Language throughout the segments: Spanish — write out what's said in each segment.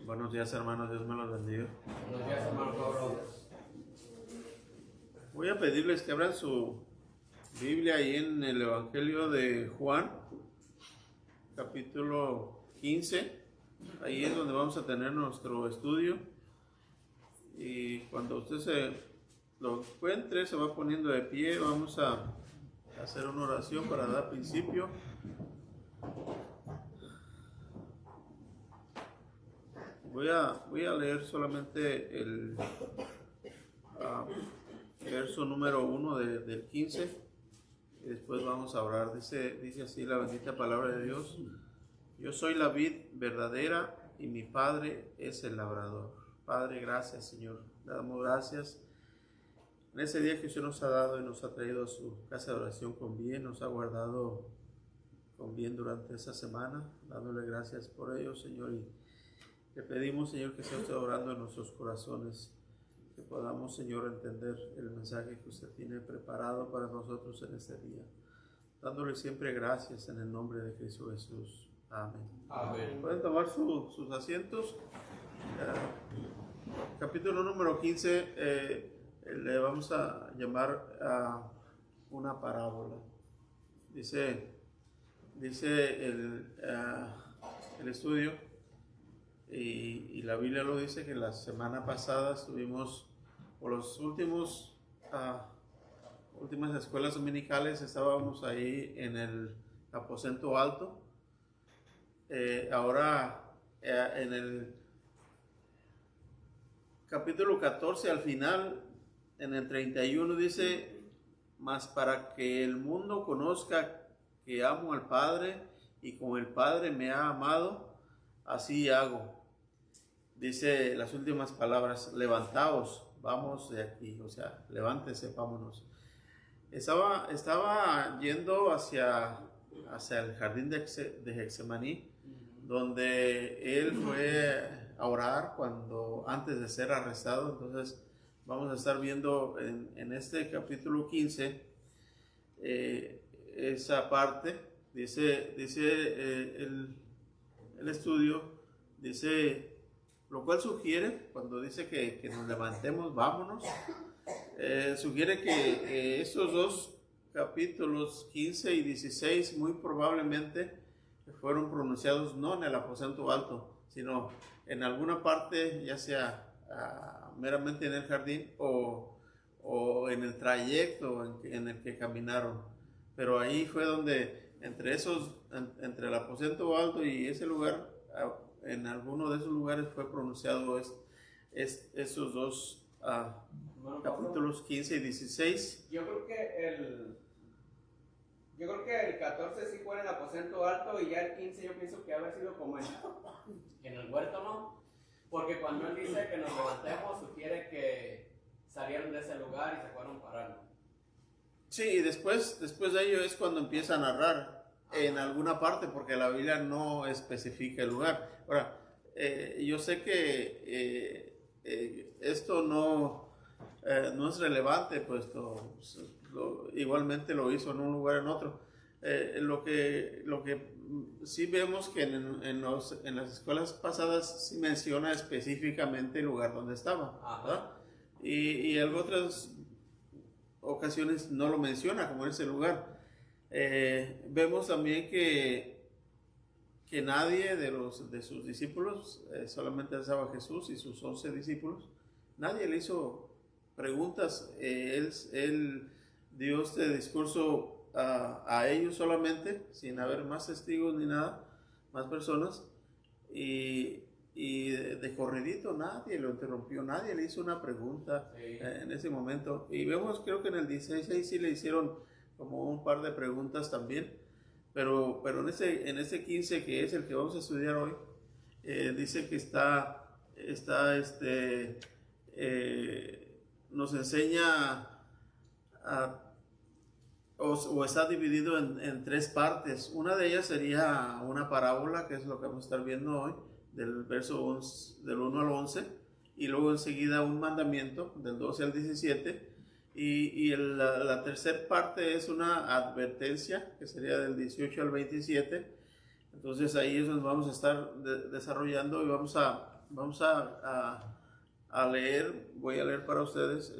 Buenos días, hermanos, Dios me los bendiga. Buenos días, hermano Pablo. Voy a pedirles que abran su Biblia ahí en el Evangelio de Juan, capítulo 15. Ahí es donde vamos a tener nuestro estudio. Y cuando usted se lo encuentre, se va poniendo de pie. Vamos a hacer una oración para dar principio. Voy a leer solamente el verso número 1 del 15 y después vamos a orar. Dice así la bendita palabra de Dios: yo soy la vid verdadera y mi Padre es el labrador. Padre, gracias, Señor, le damos gracias en ese día que usted nos ha dado y nos ha traído a su casa de oración con bien, nos ha guardado con bien durante esa semana, dándole gracias por ello, Señor, y le pedimos, Señor, que sea usted orando en nuestros corazones, que podamos, Señor, entender el mensaje que usted tiene preparado para nosotros en este día, dándole siempre gracias en el nombre de Cristo Jesús. Amén. Amén. Pueden tomar sus asientos. Capítulo número 15, le vamos a llamar a una parábola. Dice el estudio. Y la Biblia lo dice que la semana pasada estuvimos, por los últimas escuelas dominicales, estábamos ahí en el aposento alto. Ahora en el capítulo 14 al final, en el 31 dice: mas para que el mundo conozca que amo al Padre y como el Padre me ha amado, así hago. Dice las últimas palabras: levantaos, vamos de aquí. O sea, levántese, vámonos. Estaba yendo hacia el jardín de Getsemaní, donde él fue a orar antes de ser arrestado. Entonces vamos a estar viendo en este capítulo 15 esa parte. Dice el estudio, dice, lo cual sugiere, cuando dice que nos levantemos, vámonos, sugiere que estos dos capítulos 15 y 16 muy probablemente fueron pronunciados no en el aposento alto, sino en alguna parte, ya sea meramente en el jardín o en el trayecto en el que caminaron. Pero ahí fue donde entre el aposento alto y ese lugar, en alguno de esos lugares fue pronunciado esos dos capítulos 15 y 16. Yo creo que el 14 sí fue en el aposento alto, y ya el 15 yo pienso que haber sido como en el huerto, ¿no? Porque cuando él dice que nos levantemos, sugiere que salieron de ese lugar y se fueron parando. Sí, y después de ello es cuando empieza a narrar en alguna parte, porque la Biblia no especifica el lugar. Ahora, yo sé que esto no es relevante, puesto igualmente lo hizo en un lugar en otro. Lo que sí vemos que en las escuelas pasadas sí menciona específicamente el lugar donde estaba, ¿verdad? Y en otras ocasiones no lo menciona como ese lugar. Vemos también que nadie de sus discípulos, solamente estaba Jesús y sus 11 discípulos, nadie le hizo preguntas. Él dio este discurso a ellos solamente, sin haber más testigos ni nada, más personas, y de corridito nadie lo interrumpió, nadie le hizo una pregunta en ese momento. Y vemos, creo que en el 16 sí le hicieron como un par de preguntas también, pero en ese 15, que es el que vamos a estudiar hoy, dice que nos enseña o está dividido en tres partes. Una de ellas sería una parábola, que es lo que vamos a estar viendo hoy, del verso del 1 al 11, y luego enseguida un mandamiento del 12 al 17, y la tercera parte es una advertencia, que sería del 18 al 27. Entonces ahí es donde vamos a estar desarrollando, y vamos a a leer, voy a leer para ustedes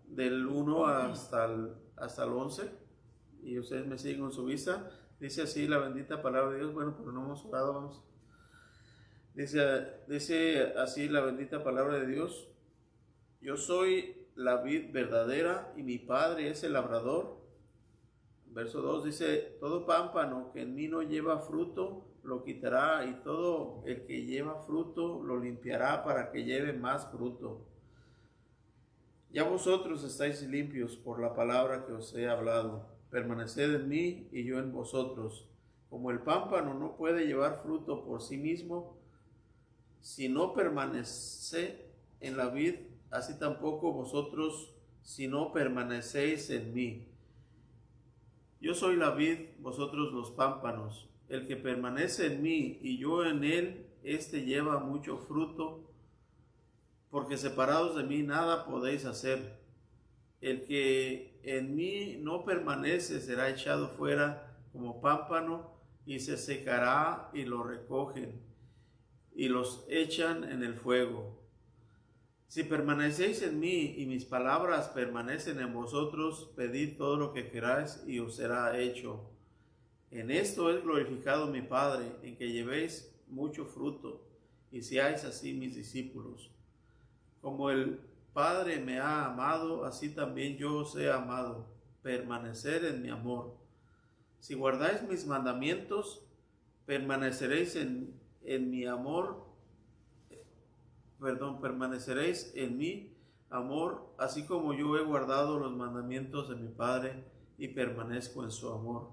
del 1 hasta el 11, y ustedes me siguen con su vista. Dice así la bendita palabra de Dios. Bueno, pero no hemos orado, vamos. Dice así la bendita palabra de Dios: yo soy la vid verdadera y mi Padre es el labrador. Verso 2 dice: todo pámpano que en mí no lleva fruto lo quitará, y todo el que lleva fruto lo limpiará para que lleve más fruto. Ya vosotros estáis limpios por la palabra que os he hablado. Permaneced en mí y yo en vosotros. Como el pámpano no puede llevar fruto por sí mismo si no permanece en la vid, así tampoco vosotros si no permanecéis en mí. Yo soy la vid, vosotros los pámpanos. El que permanece en mí y yo en él, éste lleva mucho fruto, porque separados de mí nada podéis hacer. El que en mí no permanece será echado fuera como pámpano y se secará, y lo recogen y los echan en el fuego. Si permanecéis en mí y mis palabras permanecen en vosotros, pedid todo lo que queráis y os será hecho. En esto es glorificado mi Padre, en que llevéis mucho fruto y seáis así mis discípulos. Como el Padre me ha amado, así también yo os he amado. Permanecer en mi amor. Si guardáis mis mandamientos, permaneceréis en mi amor. Permaneceréis en mi amor, así como yo he guardado los mandamientos de mi Padre y permanezco en su amor.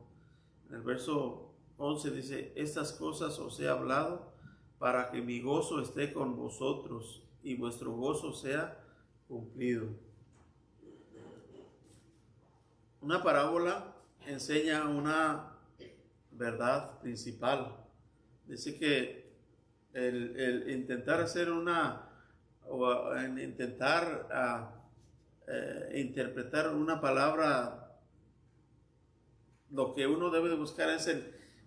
En el verso 11 dice: estas cosas os he hablado para que mi gozo esté con vosotros y vuestro gozo sea cumplido. Una parábola enseña una verdad principal. Dice que el intentar hacer interpretar una palabra, lo que uno debe de buscar es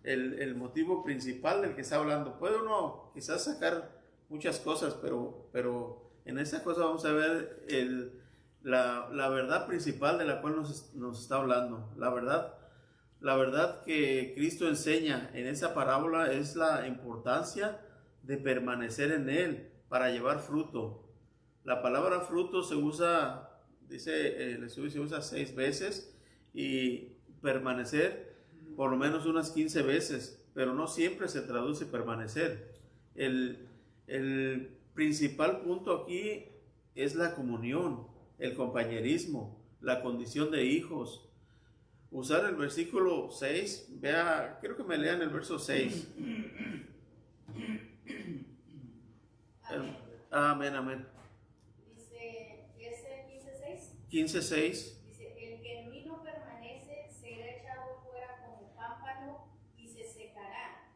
el motivo principal del que está hablando. Puede uno quizás sacar muchas cosas, pero en esta cosa vamos a ver la verdad principal de la cual nos está hablando. La verdad que Cristo enseña en esa parábola es la importancia de permanecer en Él para llevar fruto. La palabra fruto se usa, dice el estudio, se usa 6 veces, y permanecer por lo menos unas 15 veces, pero no siempre se traduce permanecer. El principal punto aquí es la comunión, el compañerismo, la condición de hijos. Usar el versículo 6, quiero que me lean el verso 6. Amén, amén. Dice, ¿es el 15:6? 15:6. Dice: el que en mí no permanece será echado fuera como pámpano y se secará,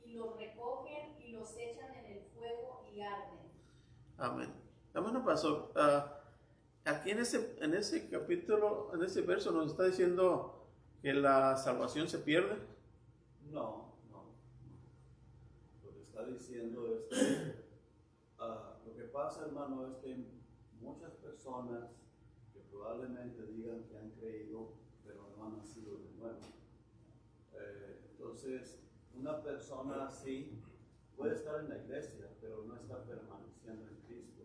y los recogen y los echan en el fuego y arden. Amén. Bueno, pastor, aquí en ese capítulo, en ese verso nos está diciendo que la salvación se pierde. No. Lo que está diciendo es que lo que pasa, hermano, es que muchas personas que probablemente digan que han creído, pero no han nacido de nuevo. Entonces, una persona así puede estar en la iglesia, pero no está permaneciendo en Cristo.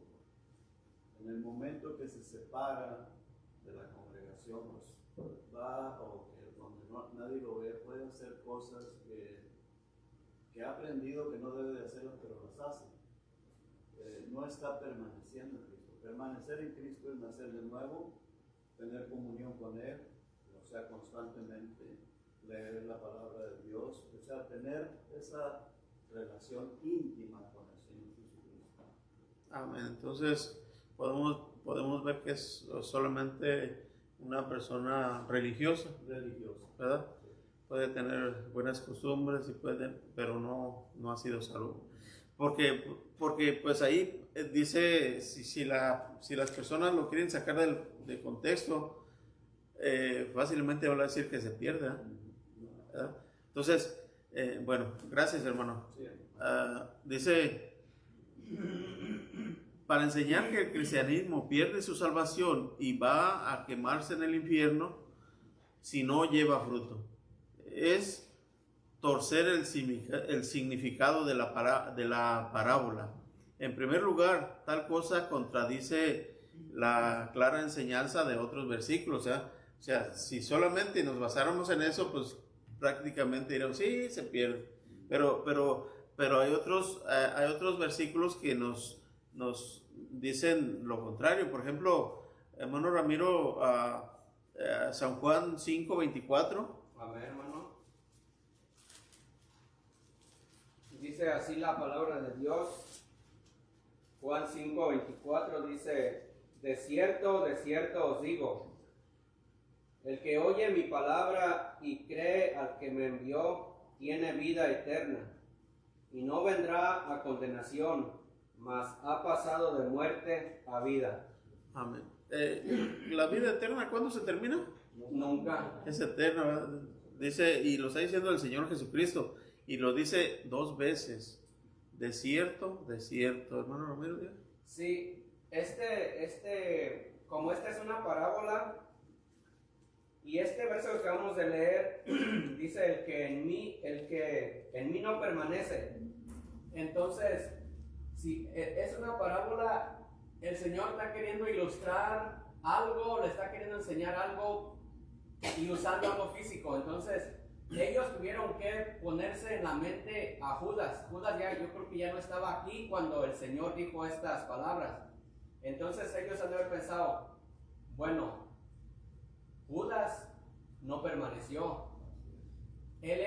En el momento que se separa de la congregación, pues va, o que donde nadie lo ve, puede hacer cosas que ha aprendido que no debe de hacerlas, pero las hace. No está permaneciendo en Cristo. Permanecer en Cristo es nacer de nuevo, tener comunión con Él, o sea, constantemente leer la palabra de Dios, o sea, tener esa relación íntima con el Señor Jesucristo. Amén. Entonces podemos ver que es solamente una persona religiosa, ¿verdad? Puede tener buenas costumbres pero no ha sido salvo. Porque pues ahí dice, si las personas lo quieren sacar del contexto, fácilmente van a decir que se pierde, ¿verdad? Entonces, bueno, gracias, hermano. Dice para enseñar que el cristianismo pierde su salvación y va a quemarse en el infierno si no lleva fruto. Es torcer el significado de la parábola. En primer lugar, tal cosa contradice la clara enseñanza de otros versículos. O sea, si solamente nos basáramos en eso, pues prácticamente diríamos, sí, se pierde. Pero hay otros versículos que nos dicen lo contrario. Por ejemplo, hermano Ramiro, San Juan 5:24. Amén, hermano. Dice así la palabra de Dios. Juan 5:24 dice: de cierto os digo, el que oye mi palabra y cree al que me envió, tiene vida eterna, y no vendrá a condenación, mas ha pasado de muerte a vida. Amén. ¿La vida eterna cuándo se termina? Nunca. Es eterna, ¿verdad? Dice, y lo está diciendo el Señor Jesucristo, y lo dice 2 veces. De cierto, hermano Romero. ¿Ya? Sí, como esta es una parábola, y este verso que acabamos de leer dice el que en mí no permanece. Entonces, si es una parábola, el Señor está queriendo ilustrar algo, le está queriendo enseñar algo y usando algo físico. Entonces, ellos tuvieron que ponerse en la mente a Judas. Judas yo creo que ya no estaba aquí cuando el Señor dijo estas palabras. Entonces ellos han de haber pensado, bueno, Judas no permaneció. Él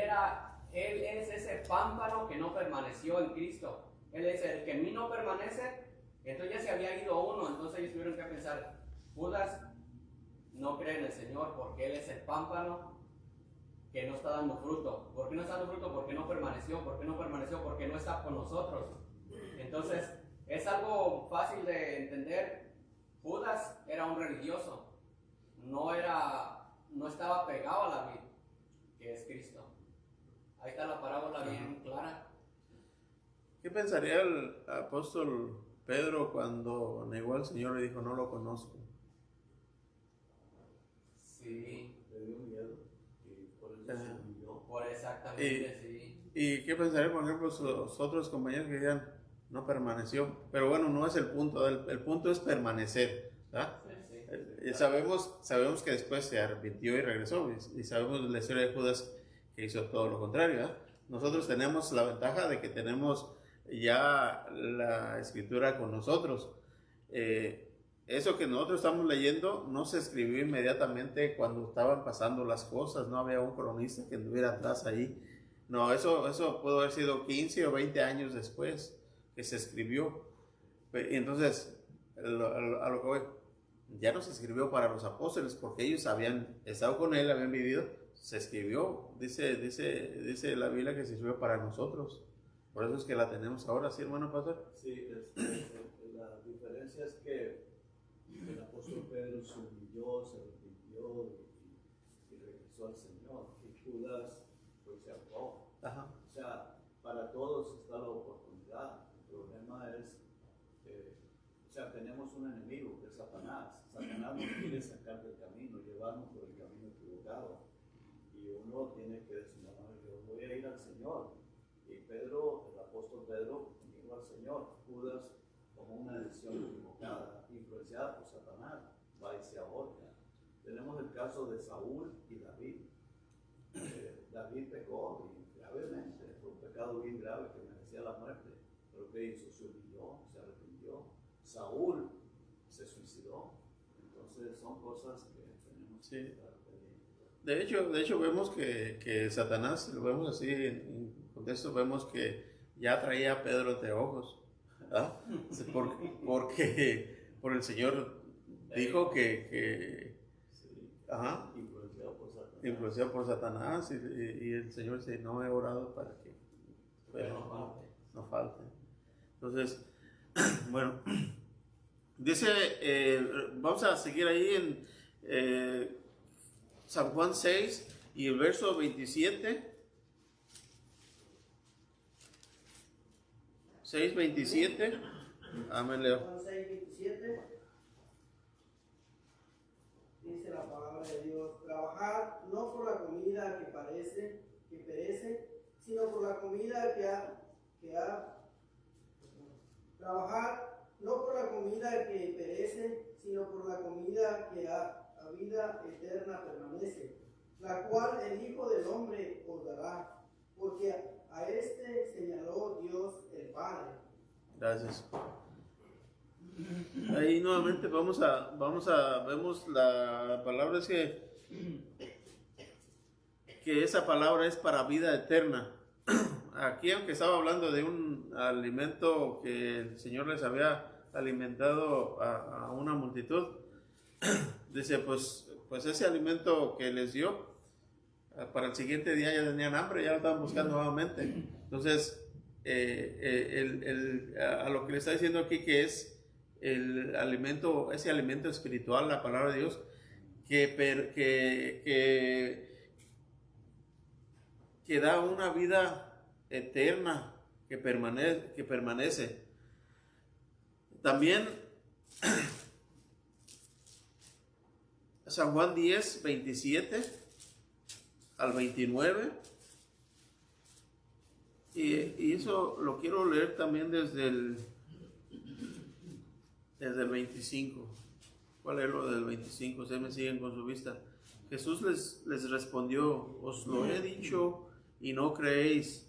es ese pámpano que no permaneció en Cristo. Él es el que en mí no permanece. Entonces ya se había ido uno. Entonces ellos tuvieron que pensar, Judas no cree en el Señor porque él es el pámpano que no está dando fruto. ¿Por qué no está dando fruto? Porque no permaneció. ¿Por qué no permaneció? Porque no está con nosotros. Entonces, es algo fácil de entender. Judas era un religioso. No estaba pegado a la vid, que es Cristo. Ahí está la parábola bien clara. ¿Qué pensaría el apóstol Pedro cuando negó al Señor y dijo, no lo conozco? Sí. Le dio miedo y por eso se humilló. Por exactamente, sí. ¿Y qué pensaría, por ejemplo, sus otros compañeros que digan, no permaneció? Pero bueno, no es el punto. El punto es permanecer, ¿verdad? Sí. Sabemos que después se arrepintió y regresó. Y sabemos la historia de Judas, que hizo todo lo contrario, ¿verdad? Nosotros tenemos la ventaja de que tenemos ya la escritura con nosotros. Eso que nosotros estamos leyendo no se escribió inmediatamente cuando estaban pasando las cosas. No había un cronista que anduviera atrás ahí. No, eso pudo haber sido 15 o 20 años después que se escribió. Entonces, a lo que voy, ya no se escribió para los apóstoles porque ellos habían estado con él, habían vivido. Se escribió, dice la Biblia que se escribió para nosotros. Por eso es que la tenemos ahora, ¿sí, hermano pastor? Sí, la diferencia es que el apóstol Pedro se humilló, se arrepintió y regresó al Señor. Y Judas pues se ahogó. Ajá. O sea, para todos está la oportunidad. El problema es, o sea, tenemos un enemigo que es Satanás. Satanás nos quiere sacar del camino, llevarnos por el camino equivocado. Y uno tiene que decir, no, yo voy a ir al Señor. Y Pedro, el apóstol Pedro, vino al Señor. Judas tomó una decisión equivocada, influenciada por Satanás, va y se ahorca. Tenemos el caso de Saúl y David. David pecó y gravemente, fue un pecado bien grave que merecía la muerte. Pero ¿qué hizo? Se humilló, se arrepintió. Saúl se suicidó. Entonces son cosas que tenemos que estar pendientes. De hecho vemos que Satanás, lo vemos así en contexto, vemos que ya traía a Pedro entre ojos, ¿verdad? Porque por el Señor dijo que ajá, influenciado por Satanás y el Señor dice, no he orado para que no falte. Entonces, bueno, dice, vamos a seguir ahí en San Juan 6 y el verso 27. 6:27. Amén, Leo. Juan 6:27. Dice la palabra de Dios: trabajad no por la comida que perece, sino por la comida trabajad no por la comida que perece, sino por la comida que a vida eterna permanece, la cual el Hijo del Hombre os dará, porque a este señaló Dios el Padre. Gracias. Ahí nuevamente vemos la palabra es que esa palabra es para vida eterna. Aquí, aunque estaba hablando de un alimento que el Señor les había alimentado a una multitud, dice, pues ese alimento que les dio, para el siguiente día ya tenían hambre, ya lo estaban buscando nuevamente. Entonces, a lo que le está diciendo aquí, que es el alimento, ese alimento espiritual, la palabra de Dios, que da una vida eterna, que permanece. También San Juan 10, 27 al 29. Y eso lo quiero leer también desde el 25. ¿Cuál es lo del 25? Ustedes me siguen con su vista. Jesús les respondió: os lo he dicho y no creéis.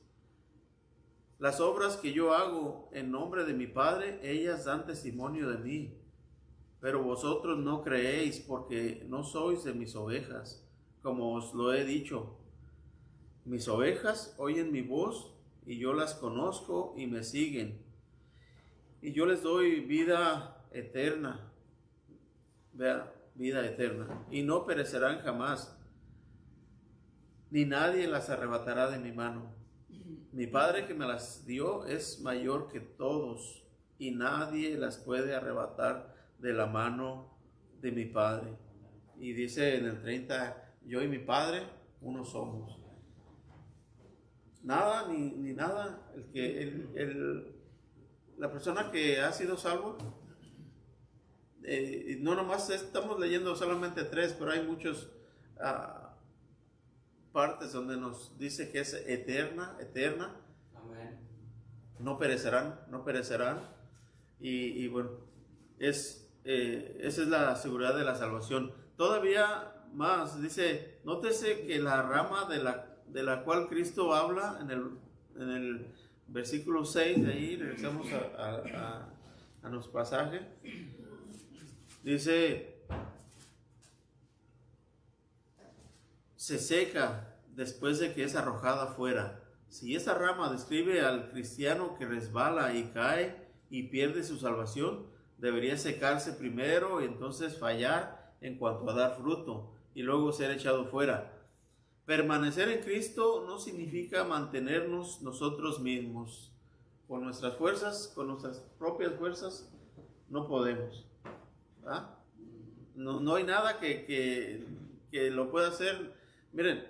Las obras que yo hago en nombre de mi Padre, ellas dan testimonio de mí. Pero vosotros no creéis, porque no sois de mis ovejas, como os lo he dicho. Mis ovejas oyen mi voz, y yo las conozco y me siguen. Y yo les doy vida eterna. Vea, vida eterna. Y no perecerán jamás, ni nadie las arrebatará de mi mano. Mi Padre que me las dio es mayor que todos, y nadie las puede arrebatar de la mano de mi Padre. Y dice en el 30, yo y mi Padre uno somos. Nada ni nada. La persona que ha sido salvo, no nomás estamos leyendo solamente 3, pero hay muchos partes donde nos dice que es eterna. Amén. No perecerán. Y bueno, esa es la seguridad de la salvación. Todavía más, dice, nótese que la rama de la cual Cristo habla en el versículo 6, de ahí regresamos a nuestro pasaje, dice, se seca después de que es arrojada fuera. Si esa rama describe al cristiano que resbala y cae y pierde su salvación, debería secarse primero y entonces fallar en cuanto a dar fruto y luego ser echado fuera. Permanecer en Cristo no significa mantenernos nosotros mismos. Con nuestras fuerzas, con nuestras propias fuerzas, no podemos. ¿Ah? No hay nada que lo pueda hacer. Miren,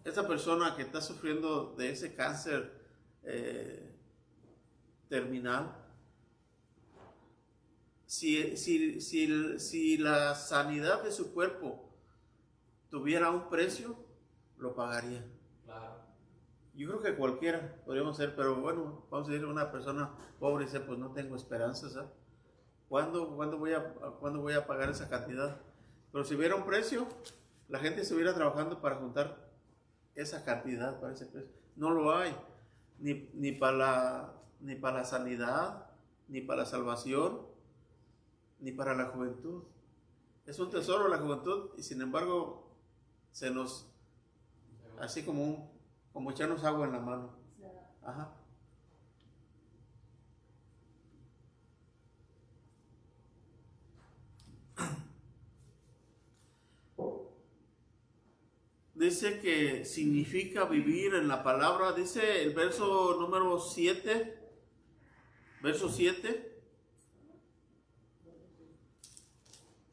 esa persona que está sufriendo de ese cáncer terminal, si la sanidad de su cuerpo tuviera un precio, lo pagaría. Claro. Yo creo que cualquiera podríamos ser, pero bueno, vamos a decir, una persona pobre dice, pues no tengo esperanzas, ¿eh? ¿Cuándo voy a pagar esa cantidad? Pero si hubiera un precio, la gente estuviera trabajando para juntar esa cantidad, para ese precio. No lo hay, ni para la sanidad, ni para la salvación, ni para la juventud. Es un tesoro la juventud, y sin embargo se nos, así como echarnos agua en la mano. Ajá. Dice que significa vivir en la palabra. Dice el verso número 7, verso 7,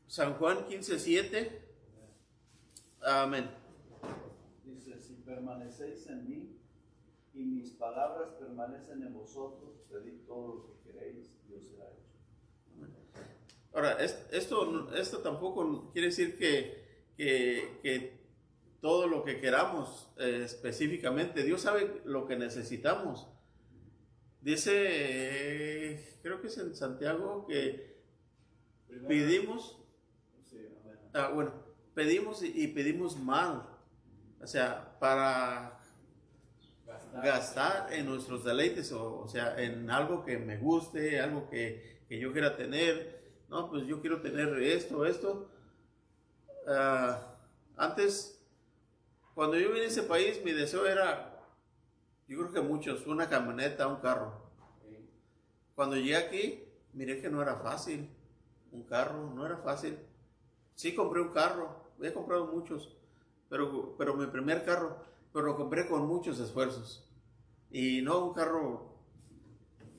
San Juan 15:7. Amén. Dice, si permanecéis en mí y mis palabras permanecen en vosotros, pedid todo lo que queréis y os será hecho. Ahora, esto tampoco quiere decir que todo lo que queramos específicamente, Dios sabe lo que necesitamos. Dice, creo que es en Santiago, que pedimos, bueno, pedimos y pedimos mal, o sea, para gastar en nuestros deleites, o sea, en algo que me guste, algo que yo quiera tener. No, pues yo quiero tener esto. Antes, cuando yo vine a ese país, mi deseo era, yo creo que muchos, una camioneta, un carro. Cuando llegué aquí, miré que no era fácil. Un carro, no era fácil. Sí compré un carro, he comprado muchos, pero mi primer carro, pero lo compré con muchos esfuerzos. Y no un carro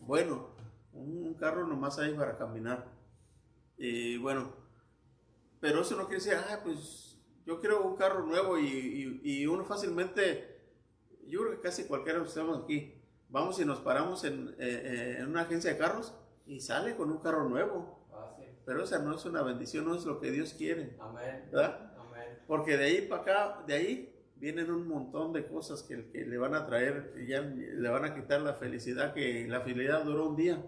bueno, un carro nomás ahí para caminar. Y bueno, pero eso no quiere decir, pues yo quiero un carro nuevo y uno fácilmente, yo creo que casi cualquiera de ustedes aquí, vamos y nos paramos en una agencia de carros y sale con un carro nuevo. Sí. Pero esa no es una bendición, no es lo que Dios quiere. Amén. ¿Verdad? Amén. Porque de ahí para acá, de ahí vienen un montón de cosas que le van a traer, ya le van a quitar la felicidad, que la felicidad duró un día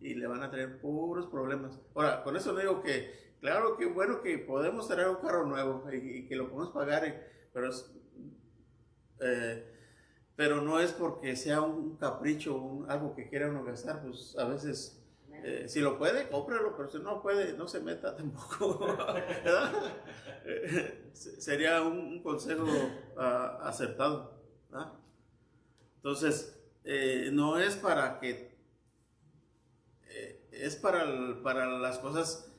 y le van a traer puros problemas. Ahora, con eso no digo que, claro que bueno que podemos traer un carro nuevo y que lo podemos pagar, pero no es porque sea un capricho, algo que quiera uno gastar, pues a veces, si lo puede, cómpralo, pero si no puede, no se meta tampoco, ¿verdad? Sería un consejo acertado, ¿verdad? Entonces, no es para que, es para las cosas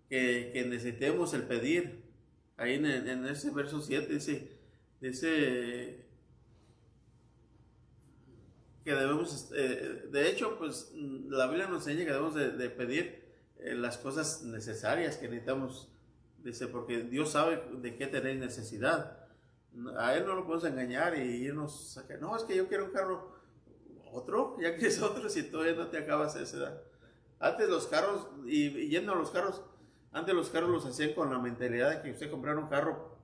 que necesitemos el pedir. Ahí en ese verso 7 dice que debemos, de hecho, pues la Biblia nos enseña que debemos de pedir las cosas necesarias que necesitamos, dice, porque Dios sabe de qué tenéis necesidad. A Él no lo podemos engañar y irnos a que, no, es que yo quiero un carro, otro, ya quieres otro si todavía no te acabas esa edad. Antes los carros, y yendo a los carros, antes los carros los hacían con la mentalidad de que usted comprara un carro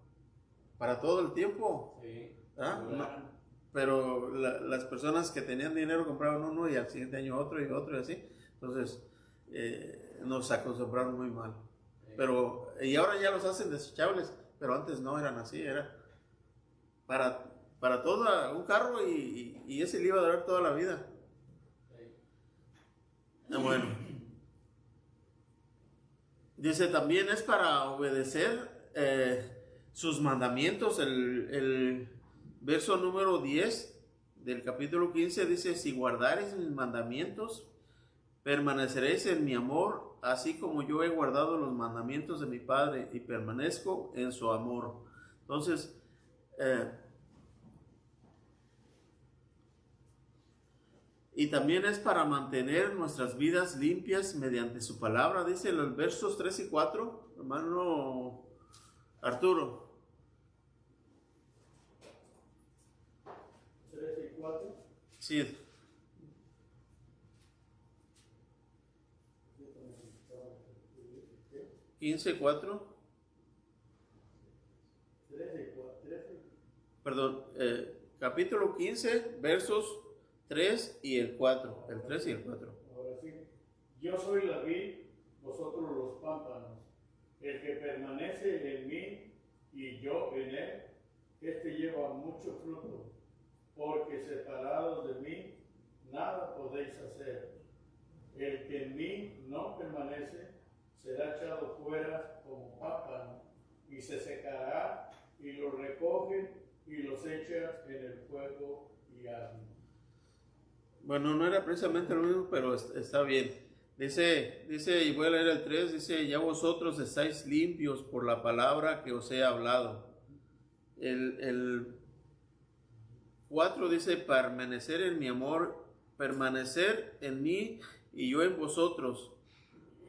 para todo el tiempo. Sí. ¿Ah? No. Pero las personas que tenían dinero compraban uno y al siguiente año otro y otro y así. Entonces nos acostumbraron muy mal. Pero, y ahora ya los hacen desechables, pero antes no eran así, era para todo un carro y ese le iba a durar toda la vida. Bueno, dice también es para obedecer sus mandamientos. El verso número 10 del capítulo 15 dice, si guardareis mis mandamientos, permaneceréis en mi amor, así como yo he guardado los mandamientos de mi Padre y permanezco en su amor. Entonces, y también es para mantener nuestras vidas limpias mediante su palabra, dice en los versos 3 y 4, hermano Arturo. 3 y 4. Sí. ¿15, 4? 13. Perdón, capítulo 15, versos 3 y el 4. El 3 y el 4. Ahora sí. Yo soy la vid, vosotros los pámpanos. El que permanece en mí y yo en él, este lleva mucho fruto, porque separados de mí nada podéis hacer. El que en mí no permanece será echado fuera como pámpano y se secará, y lo recogen y los echan en el fuego y arden. Bueno, no era precisamente lo mismo, pero está bien. Dice, y voy a leer el 3, dice, ya vosotros estáis limpios por la palabra que os he hablado. El 4 dice, permanecer en mi amor, permanecer en mí y yo en vosotros.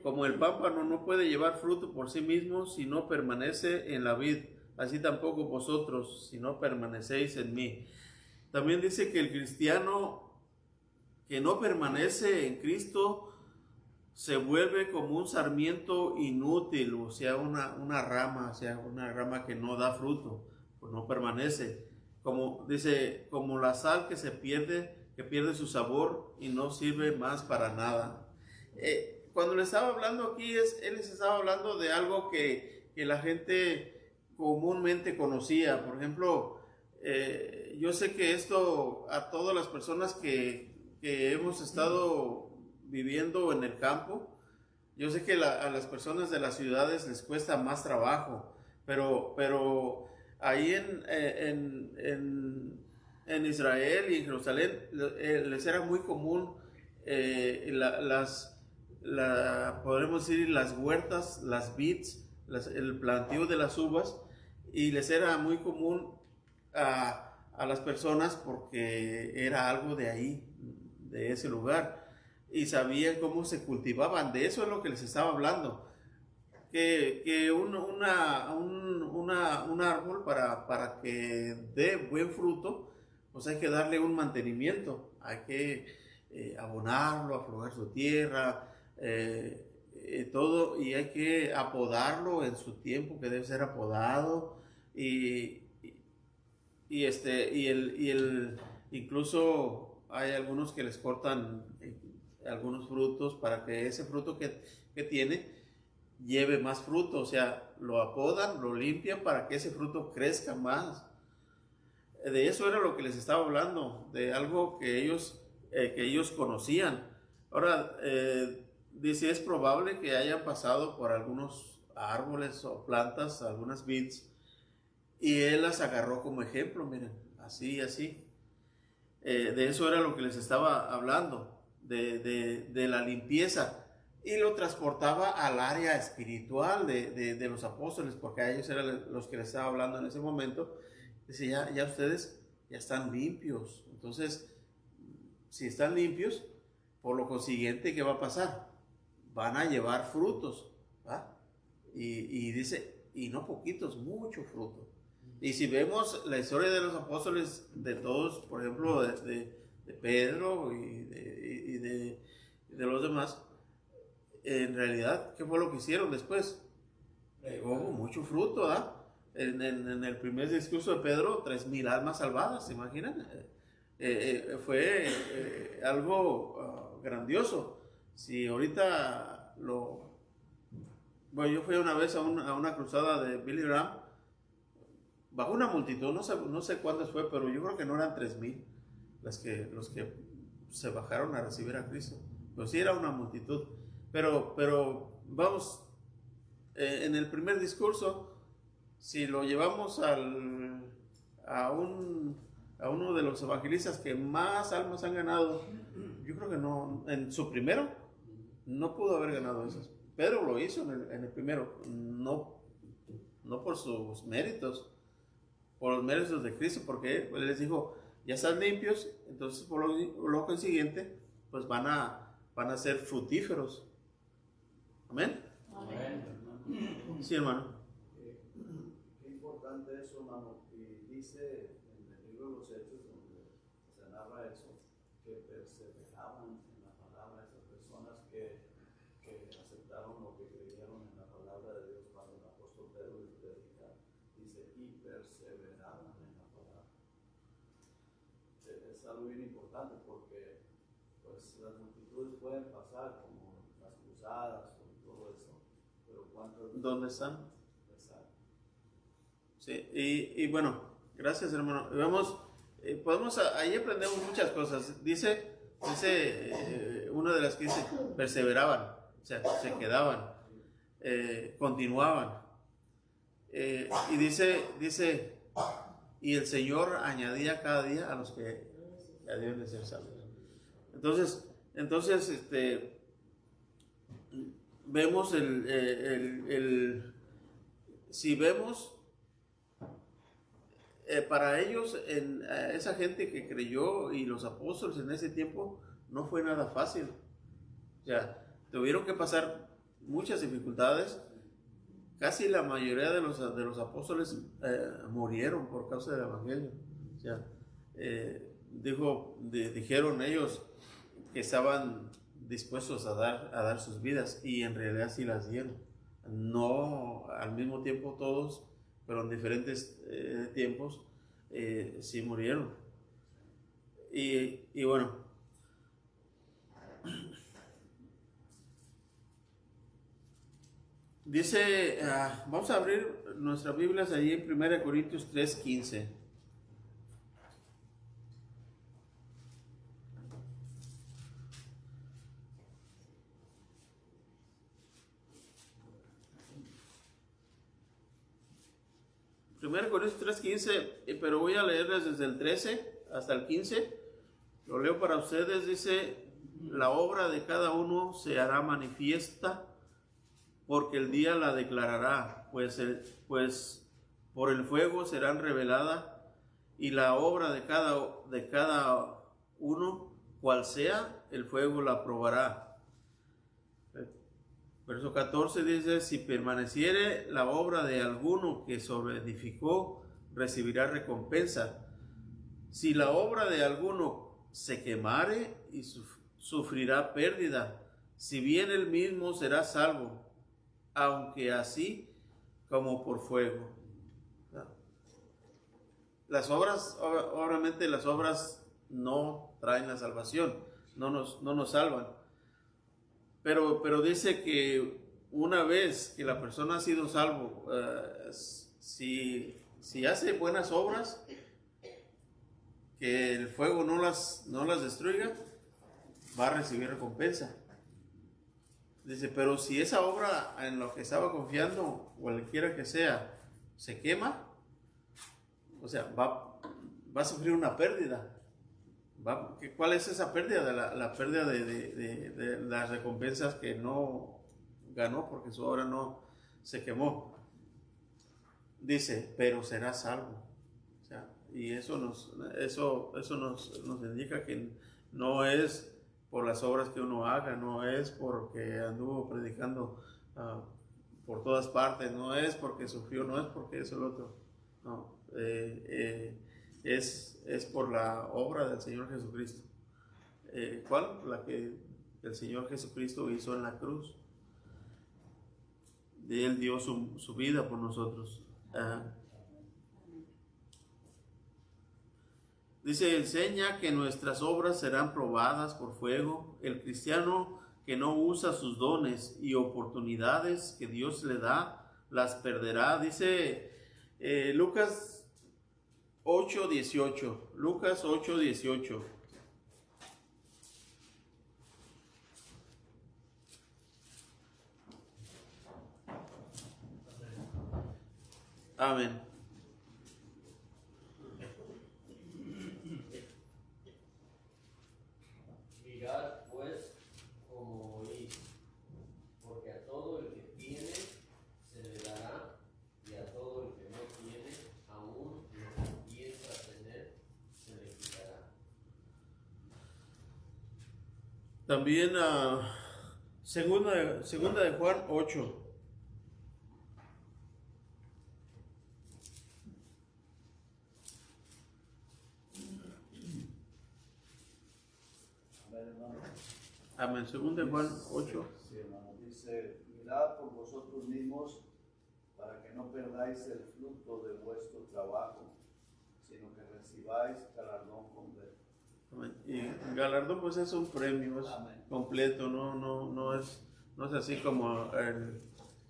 Como el pámpano no puede llevar fruto por sí mismo si no permanece en la vid, así tampoco vosotros si no permanecéis en mí. también dice que el cristiano que no permanece en Cristo se vuelve como un sarmiento inútil, o sea, una rama que no da fruto, pues no permanece. Como dice, como la sal que que pierde su sabor y no sirve más para nada. Cuando le estaba hablando aquí, él les estaba hablando de algo que la gente comúnmente conocía. Por ejemplo, yo sé que esto a todas las personas que hemos estado viviendo en el campo, yo sé que a las personas de las ciudades les cuesta más trabajo, pero ahí en Israel y en Jerusalén les era muy común podremos decir las huertas, las vids, el planteo de las uvas, y les era muy común a las personas porque era algo de ahí, de ese lugar, y sabían cómo se cultivaban. De eso es lo que les estaba hablando, que un árbol para que dé buen fruto, pues hay que darle un mantenimiento, hay que abonarlo, aflojar su tierra, todo, y hay que apodarlo en su tiempo que debe ser apodado, incluso hay algunos que les cortan algunos frutos para que ese fruto que tiene lleve más fruto, o sea, lo apodan, lo limpian para que ese fruto crezca más. De eso era lo que les estaba hablando, de algo que ellos conocían. Ahora, dice, es probable que hayan pasado por algunos árboles o plantas, algunas vids, y él las agarró como ejemplo, miren, así, así. De eso era lo que les estaba hablando, de la limpieza, y lo transportaba al área espiritual de los apóstoles, porque a ellos eran los que les estaba hablando en ese momento. Dice, ya ustedes ya están limpios. Entonces, si están limpios, por lo consiguiente, ¿qué va a pasar? Van a llevar frutos, ¿va? Y dice, y no poquitos, mucho fruto. Y si vemos la historia de los apóstoles, de todos, por ejemplo, de Pedro y de los demás, en realidad, ¿qué fue lo que hicieron después? Hubo mucho fruto, ¿ah? En el primer discurso de Pedro, 3,000 almas salvadas, ¿se imaginan? Fue algo grandioso. Si ahorita Bueno, yo fui una vez a una cruzada de Billy Graham, bajo una multitud, no sé cuántas fue, pero yo creo que no eran 3,000 los que se bajaron a recibir a Cristo. Pero sí era una multitud. Pero vamos, en el primer discurso, si lo llevamos a uno de los evangelistas que más almas han ganado, yo creo que no, en su primero, no pudo haber ganado esos. Pedro lo hizo en el primero, no por sus méritos, por los méritos de Cristo, porque él les dijo, ya están limpios, entonces por lo consiguiente, pues van a ser fructíferos. Amén. Amén. Sí, hermano. Qué importante eso, hermano. Y dice en el libro de los Hechos, donde se narra eso, que perseveraban en la palabra esas personas que aceptaron lo que creyeron en la palabra de Dios cuando el apóstol Pedro les predica. Dice, y perseveraban en la palabra. Es algo bien importante porque pues las multitudes pueden pasar como las cruzadas o todo eso, pero ¿cuántos? ¿Dónde están? Sí, y bueno, gracias, hermano. Vamos, ahí aprendemos muchas cosas. Dice una de las que dice, perseveraban, o sea, se quedaban, continuaban. Y dice, y el Señor añadía cada día a los que debían de ser salvos. Entonces, vemos si vemos, para ellos, esa gente que creyó y los apóstoles en ese tiempo, no fue nada fácil. O sea, tuvieron que pasar muchas dificultades. Casi la mayoría de los apóstoles murieron por causa del evangelio. O sea, dijeron ellos que estaban dispuestos a dar sus vidas, y en realidad sí las dieron. No al mismo tiempo todos, pero en diferentes tiempos sí murieron. Y bueno, dice, vamos a abrir nuestras Biblias ahí en 1 Corintios 3:15. Primero Corintios 3:15, pero voy a leerles desde el 13 hasta el 15. Lo leo para ustedes. Dice: la obra de cada uno se hará manifiesta, porque el día la declarará, pues por el fuego serán revelada, y la obra de cada uno, cual sea, el fuego la probará. Verso 14 dice: si permaneciere la obra de alguno que sobreedificó, recibirá recompensa. Si la obra de alguno se quemare, y sufrirá pérdida, si bien él mismo será salvo, aunque así como por fuego. Las obras, obviamente las obras no traen la salvación, no nos salvan. Pero dice que una vez que la persona ha sido salvo, si hace buenas obras, que el fuego no las destruya, va a recibir recompensa. Dice, pero si esa obra en lo que estaba confiando, cualquiera que sea, se quema, o sea, va a sufrir una pérdida. ¿Cuál es esa pérdida? La pérdida de las recompensas que no ganó porque su obra no se quemó. Dice, pero será salvo. O sea, y eso nos indica que no es por las obras que uno haga, no es porque anduvo predicando por todas partes, no es porque sufrió, no es porque eso el otro. No, es por la obra del Señor Jesucristo. ¿Cuál? La que el Señor Jesucristo hizo en la cruz. Él dio su vida por nosotros. Dice, enseña que nuestras obras serán probadas por fuego. El cristiano que no usa sus dones y oportunidades que Dios le da, las perderá. Dice Lucas 8:18. Lucas 8:18. Amén. Mirad pues como oís, porque a todo el que tiene se le dará, y a todo el que no tiene, aún lo que piensa tener, se le quitará. También segunda de Juan 8. Amén. Segunda de Juan 8. Sí, hermano. Dice, mirad por vosotros mismos para que no perdáis el fruto de vuestro trabajo, sino que recibáis galardón completo. Amén. Y galardón pues es un premio, es Amén. completo, no es así como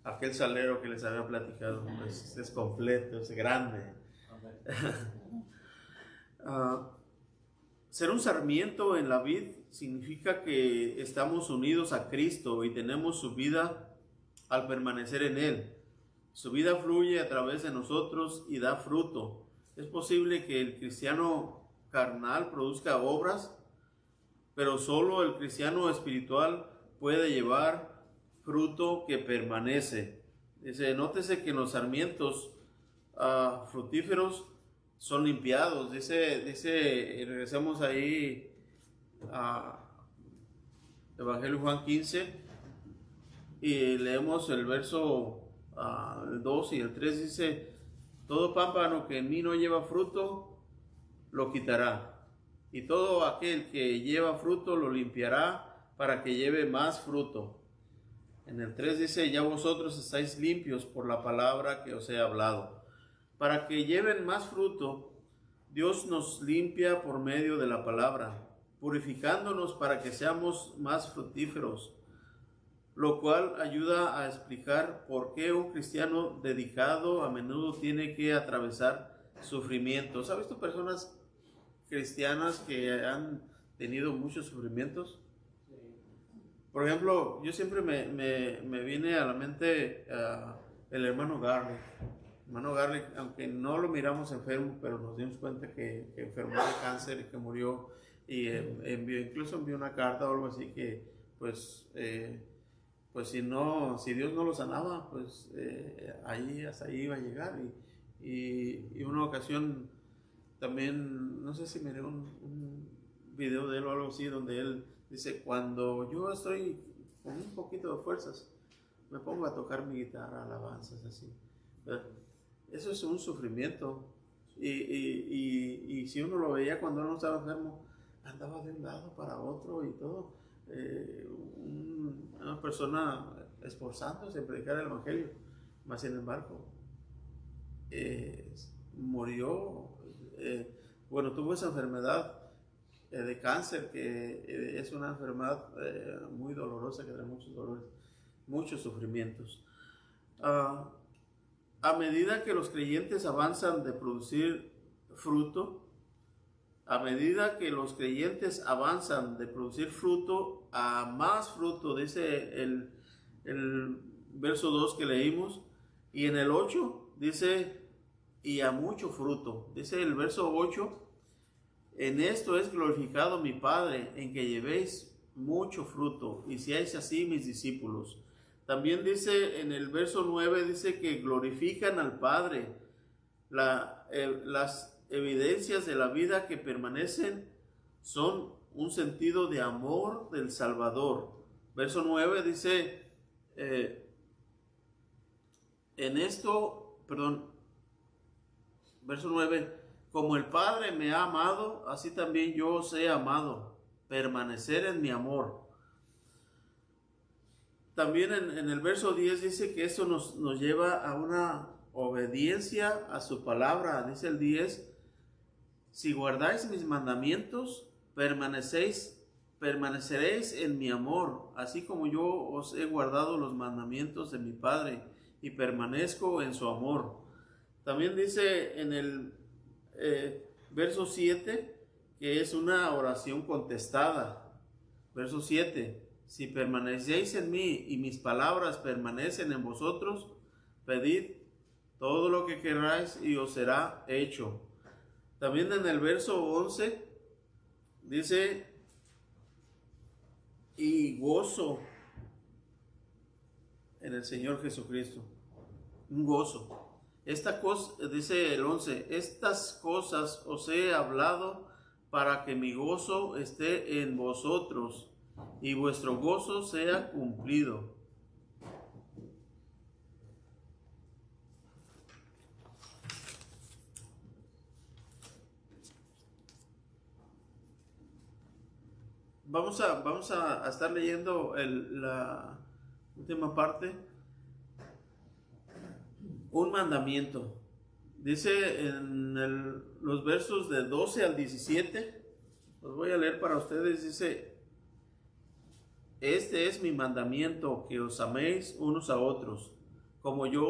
aquel salero que les había platicado, es completo, es grande. Ser un sarmiento en la vid significa que estamos unidos a Cristo y tenemos su vida al permanecer en Él. Su vida fluye a través de nosotros y da fruto. Es posible que el cristiano carnal produzca obras, pero solo el cristiano espiritual puede llevar fruto que permanece. Dice, nótese que los sarmientos fructíferos son limpiados. Dice, regresamos ahí a Evangelio Juan 15 y leemos el verso el 2 y el 3. Dice, todo pámpano que en mí no lleva fruto, lo quitará. Y todo aquel que lleva fruto lo limpiará para que lleve más fruto. En el 3 dice, ya vosotros estáis limpios por la palabra que os he hablado. Para que lleven más fruto, Dios nos limpia por medio de la palabra, purificándonos para que seamos más fructíferos, lo cual ayuda a explicar por qué un cristiano dedicado a menudo tiene que atravesar sufrimientos. ¿Ha visto personas cristianas que han tenido muchos sufrimientos? Por ejemplo, yo siempre me viene a la mente el hermano Garlic. Hermano Garlic, aunque no lo miramos enfermo, pero nos dimos cuenta que enfermó de cáncer y que murió, y incluso envió una carta o algo así que pues si Dios no lo sanaba, pues hasta ahí iba a llegar. Y una ocasión también, no sé si miré un video de él o algo así, donde él dice, cuando yo estoy con un poquito de fuerzas, me pongo a tocar mi guitarra, alabanzas, así. ¿Verdad? Eso es un sufrimiento. Y si uno lo veía cuando uno estaba enfermo, andaba de un lado para otro y todo. Una persona esforzándose en predicar el evangelio, mas sin embargo murió. Tuvo esa enfermedad de cáncer, que es una enfermedad muy dolorosa, que trae muchos dolores, muchos sufrimientos. A medida que los creyentes avanzan de producir fruto, a más fruto, dice el verso 2 que leímos, y en el 8 dice, y a mucho fruto, dice el verso 8, en esto es glorificado mi Padre, en que llevéis mucho fruto, y seáis así mis discípulos. También dice en el verso 9, dice que glorifican al Padre. Las evidencias de la vida que permanecen son un sentido de amor del Salvador. Verso 9 dice, verso 9, como el Padre me ha amado, así también yo os he amado, permanecer en mi amor. También en el verso 10 dice que eso nos lleva a una obediencia a su palabra. Dice el 10, si guardáis mis mandamientos, permaneceréis en mi amor, así como yo os he guardado los mandamientos de mi Padre y permanezco en su amor. También dice en el verso 7 que es una oración contestada. Verso 7, si permanecéis en mí y mis palabras permanecen en vosotros, pedid todo lo que queráis y os será hecho. También en el verso 11 dice, y gozo en el Señor Jesucristo. Un gozo. Esta cosa, dice el 11, estas cosas os he hablado para que mi gozo esté en vosotros y vuestro gozo sea cumplido. Vamos a estar leyendo la última parte. Un mandamiento. Dice en los versos de 12 al 17, los voy a leer para ustedes. Dice, este es mi mandamiento, que os améis unos a otros, como yo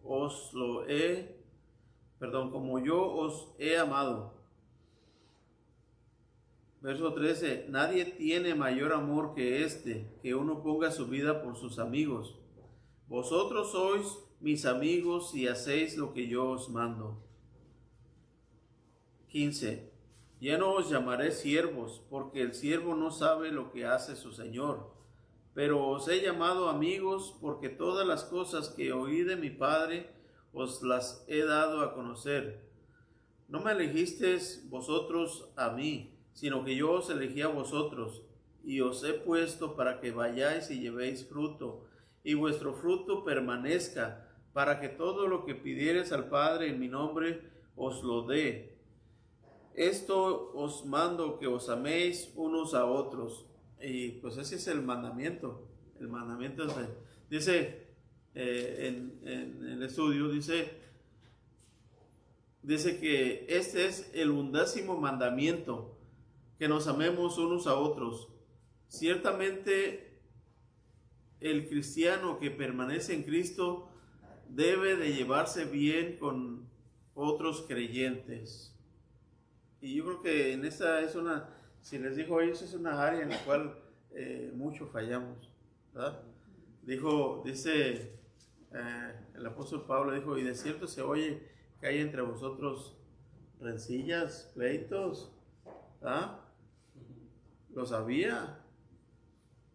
os he amado. Verso 13, nadie tiene mayor amor que este, que uno ponga su vida por sus amigos. Vosotros sois mis amigos si hacéis lo que yo os mando. 15, ya no os llamaré siervos, porque el siervo no sabe lo que hace su señor, pero os he llamado amigos, porque todas las cosas que oí de mi Padre os las he dado a conocer. No me elegisteis vosotros a mí, sino que yo os elegí a vosotros, y os he puesto para que vayáis y llevéis fruto, y vuestro fruto permanezca, para que todo lo que pidiereis al Padre en mi nombre os lo dé. esto os mando, que os améis unos a otros. Y pues ese es el mandamiento. El mandamiento dice en el estudio, dice que este es el 11º mandamiento, que nos amemos unos a otros. Ciertamente el cristiano que permanece en Cristo debe de llevarse bien con otros creyentes. Y yo creo que en esta es una, si les digo a ellos, es una área en la cual mucho fallamos, ¿verdad? Dice el apóstol Pablo, dijo, y de cierto se oye que hay entre vosotros rencillas, pleitos, ¿verdad? Los había.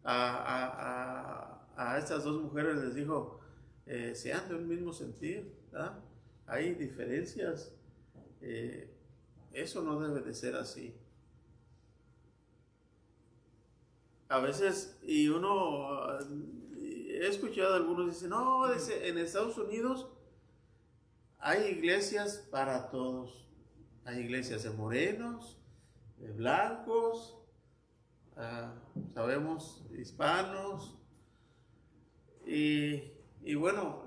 A estas dos mujeres les dijo, sean de un mismo sentir, ¿verdad? Hay diferencias, eso no debe de ser así. A veces, y uno, he escuchado a algunos dicen, no, en Estados Unidos hay iglesias para todos. Hay iglesias de morenos, de blancos, sabemos, hispanos, y bueno,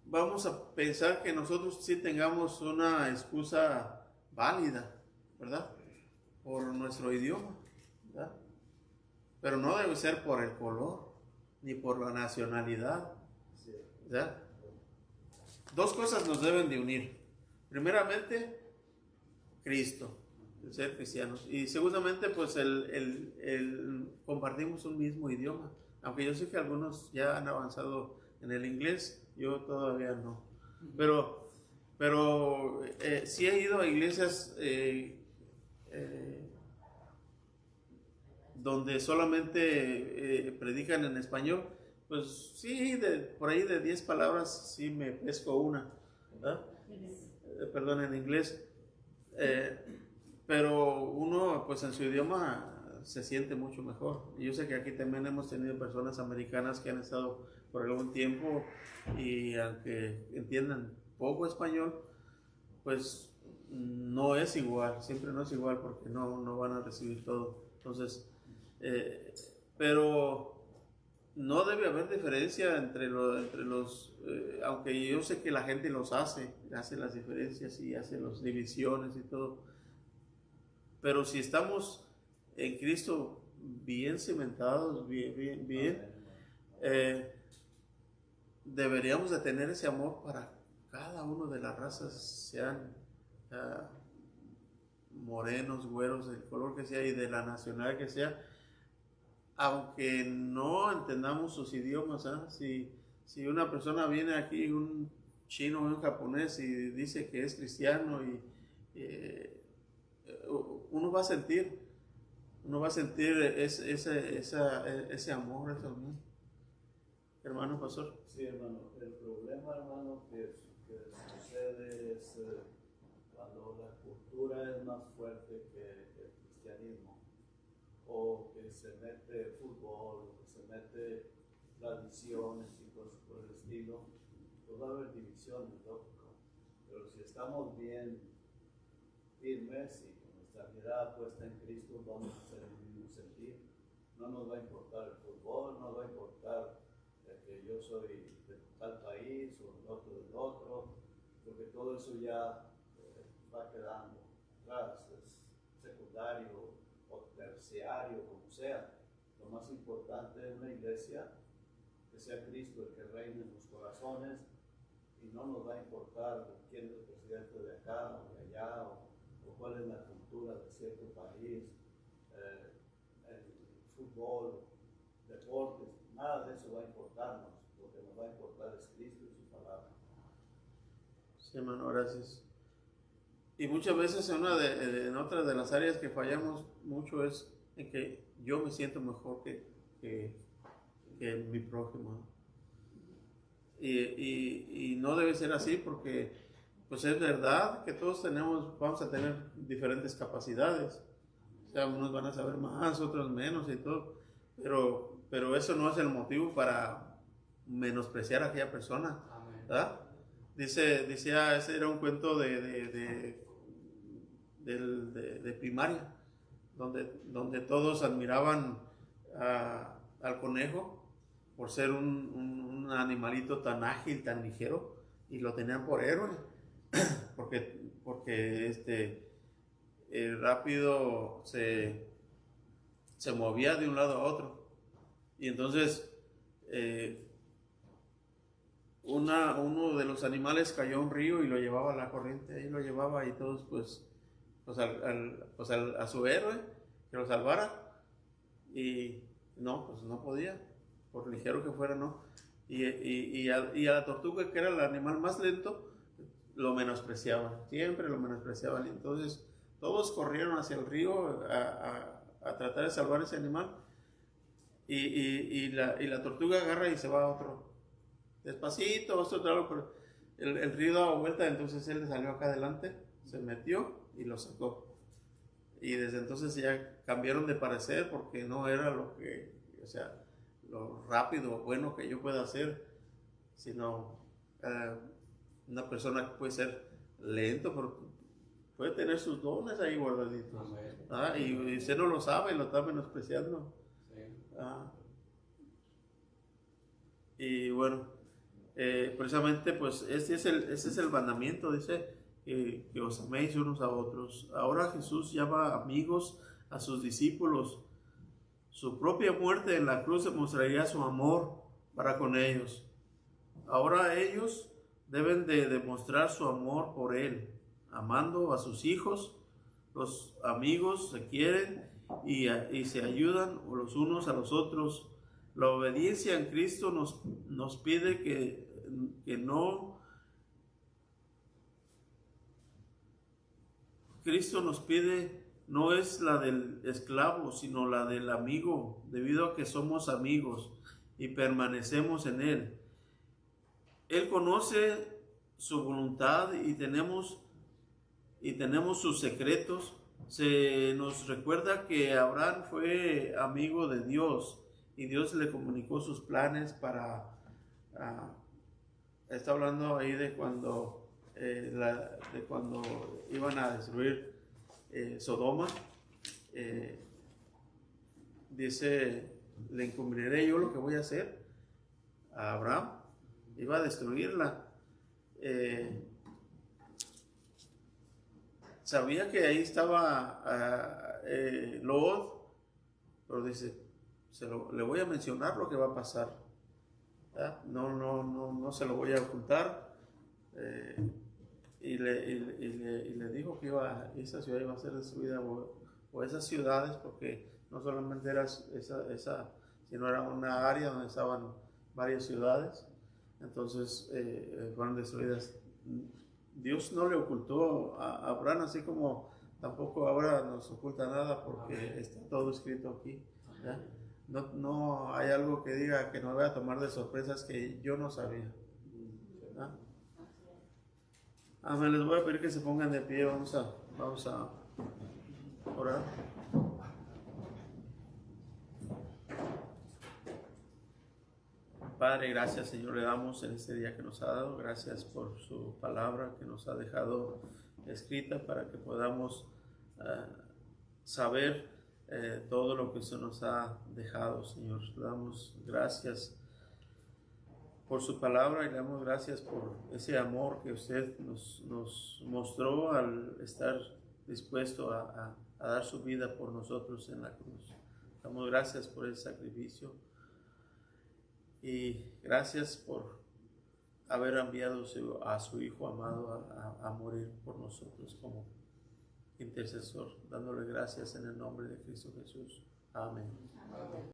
vamos a pensar que nosotros sí tengamos una excusa válida, ¿verdad? Por nuestro idioma, ¿verdad? Pero no debe ser por el color, ni por la nacionalidad, ¿verdad? Dos cosas nos deben de unir. Primeramente, Cristo, el ser cristianos. Y seguramente, pues, compartimos un mismo idioma. Aunque yo sé que algunos ya han avanzado en el inglés, yo todavía no. Pero sí he ido a iglesias donde solamente predican en español. Pues sí, por ahí de 10 palabras sí me pesco una, ¿verdad? Perdón, en inglés. Pero uno, pues en su idioma se siente mucho mejor. Y yo sé que aquí también hemos tenido personas americanas que han estado por algún tiempo y aunque entiendan poco español, pues no es igual, siempre no es igual porque no van a recibir todo. Entonces, pero no debe haber diferencia entre los, aunque yo sé que la gente los hace las diferencias y hace las divisiones y todo. Pero si estamos en Cristo bien cimentados, bien, deberíamos de tener ese amor para cada uno de las razas, sean morenos, güeros, del color que sea y de la nacionalidad que sea, aunque no entendamos sus idiomas. Si una persona viene aquí, un chino o un japonés, y dice que es cristiano, uno va a sentir ese amor, hermano pastor. Sí, hermano, el problema, hermano, que sucede es cuando la cultura es más fuerte que el cristianismo, o que se mete fútbol, o que se mete tradiciones y cosas por el estilo, pues va a haber divisiones, lógico. Pero si estamos bien firmes y con nuestra mirada puesta en Cristo, vamos a hacer el mismo sentir. No nos va a importar el fútbol, no nos va a importar que yo soy de tal país o el otro del otro, porque todo eso ya va quedando atrás, es secundario o terciario, como sea. Lo más importante es una iglesia que sea Cristo el que reine en los corazones, y no nos va a importar quién es el presidente de acá o de allá, o cuál es la cultura de cierto país, el fútbol, deportes, nada de eso va a importarnos. Lo que nos va a importar es Cristo y su palabra. Sí, hermano, gracias. Y muchas veces en otra de las áreas que fallamos mucho es en que yo me siento mejor que mi prójimo. Y no debe ser así, porque pues es verdad que todos vamos a tener diferentes capacidades. O sea, unos van a saber más, otros menos y todo, pero eso no es el motivo para menospreciar a aquella persona, ¿verdad? Ese era un cuento de de primaria, donde todos admiraban al conejo por ser un animalito tan ágil, tan ligero, y lo tenían por héroe, porque rápido se movía de un lado a otro. Y entonces uno de los animales cayó a un río y lo llevaba a la corriente, ahí lo llevaba, y todos pues a su héroe que lo salvara, y no, pues no podía, por ligero que fuera, no. Y a la tortuga, que era el animal más lento, lo menospreciaban, siempre lo menospreciaban. Y entonces todos corrieron hacia el río a tratar de salvar ese animal, y la tortuga agarra y se va a otro, despacito, pero el río daba vuelta. Entonces él salió acá adelante, se metió y lo sacó. Y desde entonces ya cambiaron de parecer, porque no era lo rápido o bueno que yo pueda hacer, sino una persona que puede ser lento, pero puede tener sus dones ahí guardaditos. Y usted no lo sabe y lo está menospreciando. Sí. Y bueno, precisamente pues ese es el mandamiento, dice que os améis unos a otros. Ahora Jesús llama amigos a sus discípulos. Su propia muerte en la cruz demostraría su amor para con ellos. Ahora ellos deben de demostrar su amor por Él, amando a sus hijos. Los amigos se quieren y se ayudan los unos a los otros. La obediencia en Cristo nos pide que no. Cristo nos pide, no es la del esclavo, sino la del amigo, debido a que somos amigos y permanecemos en Él. Él conoce su voluntad y tenemos sus secretos. Se nos recuerda que Abraham fue amigo de Dios y Dios le comunicó sus planes está hablando ahí de cuando iban a destruir Sodoma. Dice, le encubriré yo lo que voy a hacer a Abraham. Iba a destruirla. Sabía que ahí estaba Lot, pero dice, le voy a mencionar lo que va a pasar. No se lo voy a ocultar. Y le dijo que esa ciudad iba a ser destruida, o esas ciudades, porque no solamente era esa, sino era una área donde estaban varias ciudades. Entonces fueron destruidas. Dios no le ocultó a Abraham, así como tampoco ahora nos oculta nada, porque está todo escrito aquí, ¿ya? No hay algo que diga que nos voy a tomar de sorpresas que yo no sabía. Amén. Les voy a pedir que se pongan de pie. Vamos a orar. Padre, gracias, Señor, le damos en este día que nos ha dado. Gracias por su palabra que nos ha dejado escrita para que podamos saber todo lo que usted nos ha dejado, Señor. Le damos gracias por su palabra y le damos gracias por ese amor que usted nos mostró al estar dispuesto a dar su vida por nosotros en la cruz. Damos gracias por ese sacrificio y gracias por haber enviado a su Hijo amado a morir por nosotros como intercesor, dándole gracias en el nombre de Cristo Jesús. Amén. Amén.